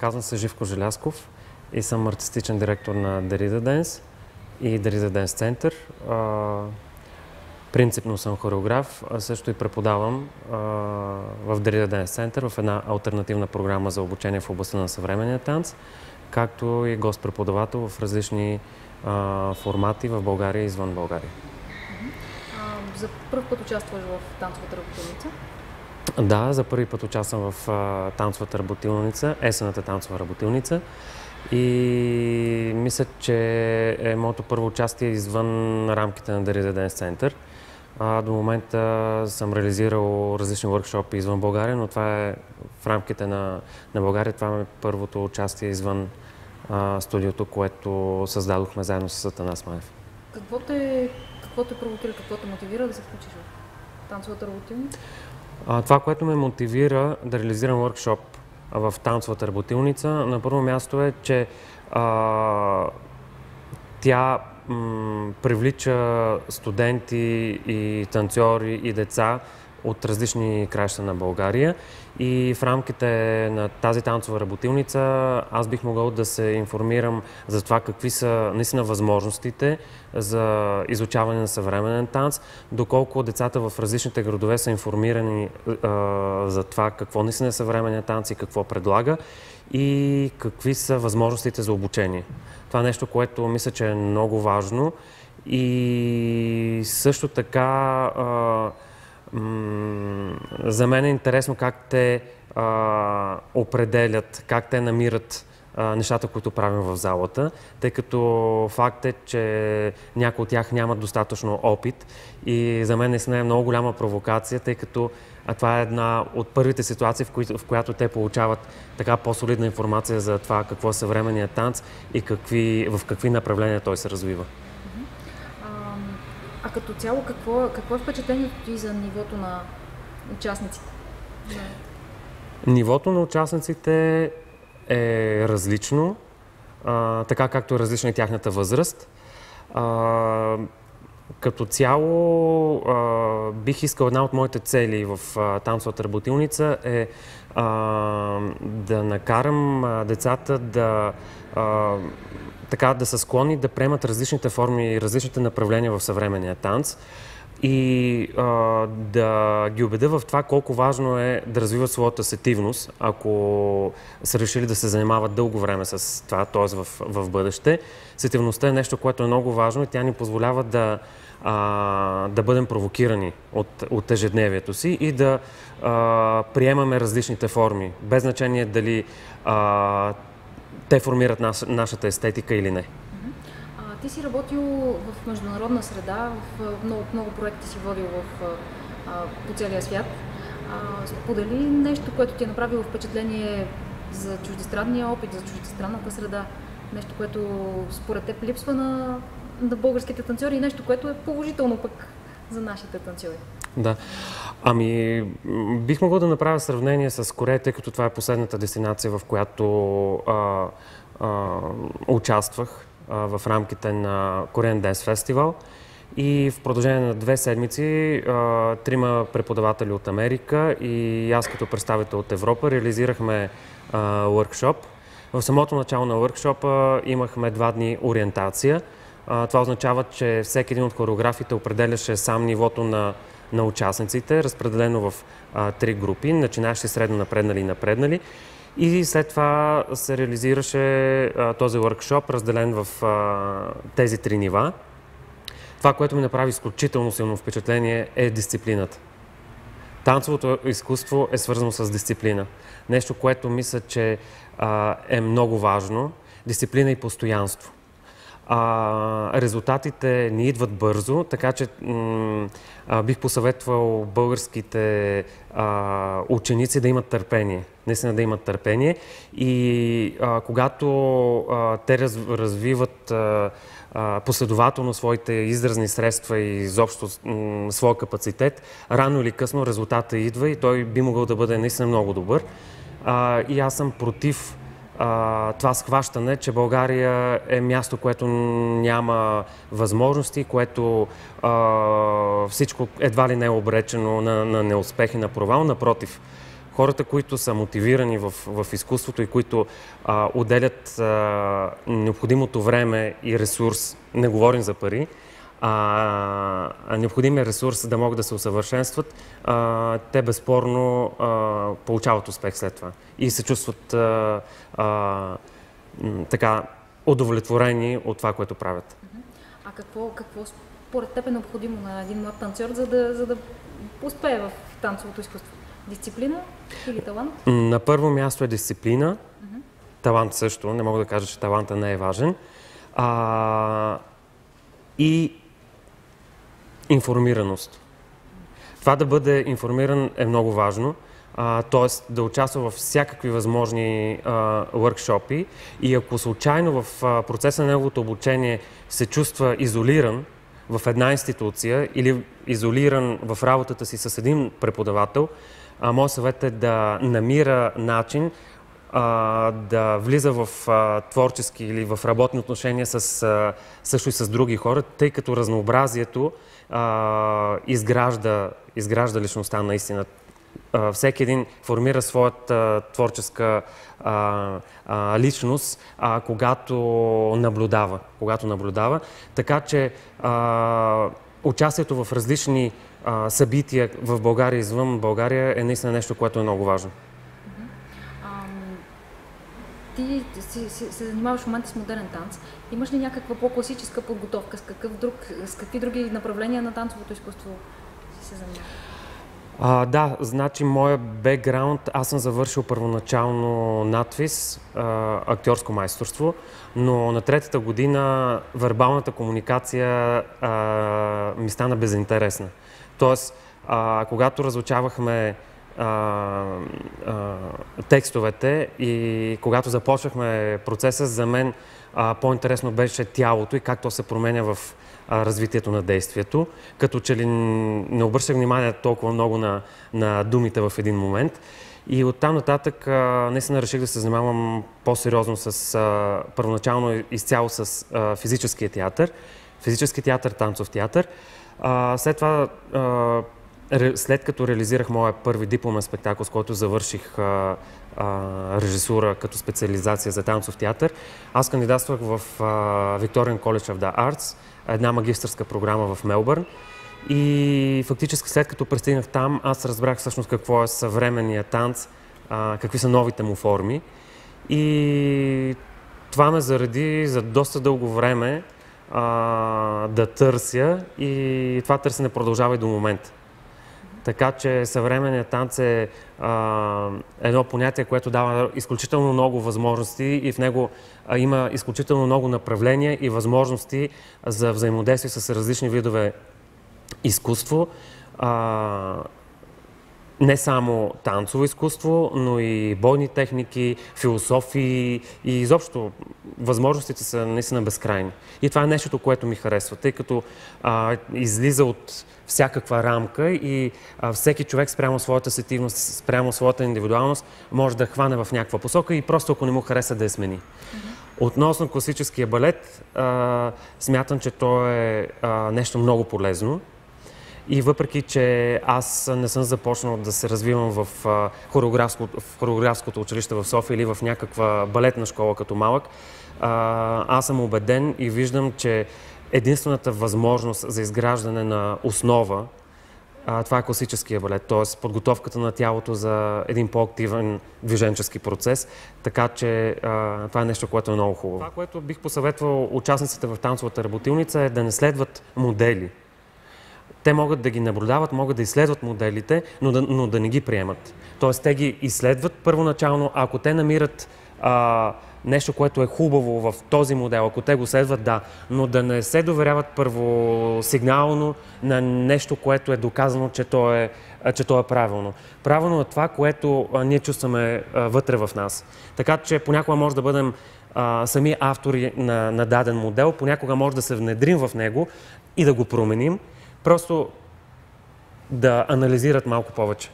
Казвам се Живко Желязков и съм артистичен директор на Derrida Dance и Derrida Dance Center. Принципно съм хореограф, а също и преподавам в Derrida Dance Center в една алтернативна програма за обучение в областта на съвременния танц, както и гост-преподавател в различни формати в България и извън България. За първ път участваш в танцовата работилница? Да, за първи път участвам в танцовата работилница, есенната танцова работилница, и мисля, че е моето първо участие извън рамките на Derrida Dance Center. До момента съм реализирал различни въркшопи извън България, но това е в рамките на България. Това е първото участие извън студиото, което създадохме заедно с Атанас Маев. Какво те провокира, какво те мотивира да се включиш в танцовата работилница? Това, което ме мотивира да реализирам въркшоп в танцовата работилница, на първо място е, че тя привлича студенти и танцори и деца от различни краища на България, и в рамките на тази танцова работилница аз бих могъл да се информирам за това какви са наистина възможностите за изучаване на съвременен танц, доколко децата в различните градове са информирани за това какво наистина е съвременен танц и какво предлага и какви са възможностите за обучение. Това е нещо, което мисля, че е много важно, и също така за мен е интересно как те определят, как те намират нещата, които правим в залата, тъй като факт е, че някои от тях нямат достатъчно опит, и за мен наистина е много голяма провокация, тъй като това е една от първите ситуации, в която те получават така по-солидна информация за това какво е съвременният танц и в какви направления той се развива. А като цяло, какво е впечатлението ти за нивото на участниците? Нивото на участниците е различно, така както е различна и тяхната възраст. Като цяло бих искал, една от моите цели в танцовата работилница е да накарам децата да са склонни да приемат различните форми и различните направления в съвременния танц, и да ги убедя в това колко важно е да развиват своята сетивност, ако са решили да се занимават дълго време с това, т.е. в бъдеще. Сетивността е нещо, което е много важно, и тя ни позволява да бъдем провокирани от ежедневието си и да приемаме различните форми, без значение дали те формират нашата естетика или не. Ти си работил в международна среда, в много проекти си водил по целия свят. Сподели нещо, което ти е направило впечатление за чуждестранния опит, за чуждестранната среда, нещо, което според теб липсва на българските танцори, и нещо, което е положително пък за нашите танцори. Да. Бих могъл да направя сравнение с Корея, тъй като това е последната дестинация, в която участвах в рамките на Korean Dance Festival, и в продължение на 2 седмици 3 преподаватели от Америка и аз като представител от Европа реализирахме workshop. В самото начало на workshop имахме 2 дни ориентация. Това означава, че всеки един от хореографите определяше сам нивото на участниците, разпределено в 3 групи, начинащи средно напреднали и напреднали. И след това се реализираше този workshop, разделен в тези 3 нива. Това, което ми направи изключително силно впечатление, е дисциплината. Танцовото изкуство е свързано с дисциплина. Нещо, което мисля, че е много важно. Дисциплина и постоянство. Резултатите ни идват бързо, така че бих посъветвал българските ученици да имат търпение. Наистина да имат търпение, и когато те развиват последователно своите изразни средства и изобщо своя капацитет, рано или късно резултатът идва и той би могъл да бъде наистина много добър. И аз съм против това схващане, че България е място, което няма възможности, което всичко едва ли не е обречено на неуспех и на провал. Напротив, хората, които са мотивирани в изкуството и които отделят необходимото време и ресурс, не говорим за пари, необходимия ресурс да могат да се усъвършенстват, те безспорно получават успех след това и се чувстват така удовлетворени от това, което правят. А какво според теб е необходимо на един млад танцор, за да успее в танцовото изкуство? Дисциплина или талант? На първо място е дисциплина. Талант също. Не мога да кажа, че таланта не е важен. И информираност. Това да бъде информиран е много важно. Т.е. да участва във всякакви възможни workshop-и и ако случайно в процеса на неговото обучение се чувства изолиран в една институция или изолиран в работата си с един преподавател, моят съвет е да намира начин да влиза в творчески или в работни отношения също и с други хора, тъй като разнообразието изгражда личността наистина. Всеки един формира своята творческа личност, когато наблюдава. Така че участието в различни събития в България и извън България е наистина нещо, което е много важно. Ти се занимаваш в момента с модерен танц. Имаш ли някаква по-класическа подготовка? С какви други направления на танцовото изкуство си се занимаваш? Да, значи моя бекграунд, аз съм завършил първоначално надвис, актьорско майсторство, но на третата година вербалната комуникация ми стана безинтересна. Тоест, когато разучавахме текстовете и когато започнахме процеса, за мен по-интересно беше тялото и как то се променя в развитието на действието, като че ли не обръщах внимание толкова много на думите в един момент. И оттам нататък наистина реших да се занимавам по-сериозно първоначално изцяло с физическия театър. Физически театър, танцов театър. След това, след като реализирах моя първи дипломен спектакъл, с който завърших режисура като специализация за танцов театър, аз кандидатствах в Victorian College of the Arts, една магистърска програма в Мелбърн. И фактически след като пристигнах там, аз разбрах всъщност какво е съвременният танц, какви са новите му форми. И това ме зареди за доста дълго време да търся и това търсене продължава и до момента. Така че съвременният танц е едно понятие, което дава изключително много възможности и в него има изключително много направления и възможности за взаимодействие с различни видове изкуство. Не само танцово изкуство, но и бойни техники, философии и изобщо възможностите са наистина безкрайни. И това е нещото, което ми харесва, тъй като излиза от всякаква рамка и всеки човек спрямо своята сетивност, спрямо своята индивидуалност може да хване в някаква посока и просто ако не му хареса да я смени. Относно класическия балет, смятам, че то е нещо много полезно. И въпреки, че аз не съм започнал да се развивам в хореографското училище в София или в някаква балетна школа като малък, аз съм убеден и виждам, че единствената възможност за изграждане на основа, това е класическия балет, т.е. подготовката на тялото за един по-активен движенчески процес, така че това е нещо, което е много хубаво. Това, което бих посъветвал участниците в танцовата работилница е да не следват модели. Те могат да ги наблюдават, могат да изследват моделите, но да не ги приемат. Тоест, те ги изследват първоначално, а ако те намират нещо, което е хубаво в този модел, ако те го следват, да, но да не се доверяват първосигнално на нещо, което е доказано, че то е правилно. Правилно е това, което ние чувстваме вътре в нас. Така че понякога може да бъдем сами автори на даден модел, понякога може да се внедрим в него и да го променим, просто да анализират малко повече.